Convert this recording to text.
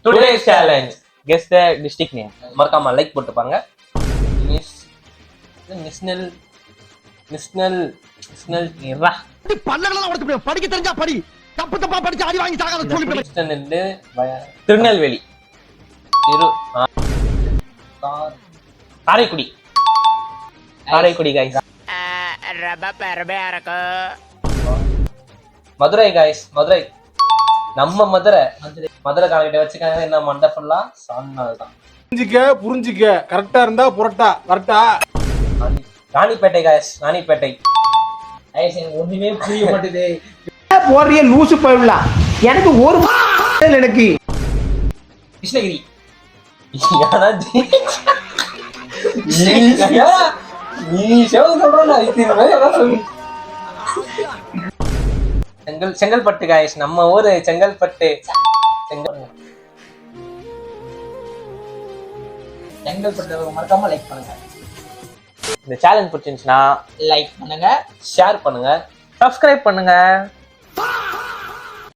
Today's challenge. Guess the district name. மறக்காம like போட்டுப்பாங்க. மிஸ்னல் இரா. பல்லகள உடைச்சு படிக்க தெரிஞ்சா படி. தப்பு தப்பா படிச்சு அடி வாங்கி சாகாத சொல்லி. திருநெல்வேலி. காரைக்குடி. காரைக்குடி guys. மதுரை guys. மதுரை. நம்ம மதுரை காரகிட்ட வச்சுக்காங்க. என்ன மண்டை ஃபுல்லா சான்னால் தான். புரிஞ்சிக்க கரெக்டா இருந்தா புரட்டா கரெக்டா. ராணிப்பேட்டை guys. ராணிப்பேட்டை. ஒண்ணுமே புரிய மாட்டேதே. போறிய லூசு போயிடலாம். எனக்கு ஒரு எனக்கு கிருஷ்ணகிரி. செங்கல்பட்டு guys. நம்ம ஊரு செங்கல்பட்டு. செங்கல்பட்டு மறக்காம லைக் பண்ணுங்க. இந்த சேலஞ்ச் பிடிச்சிருந்துச்சுன்னா லைக் பண்ணுங்க, ஷேர் பண்ணுங்க, சப்ஸ்கிரைப் பண்ணுங்க.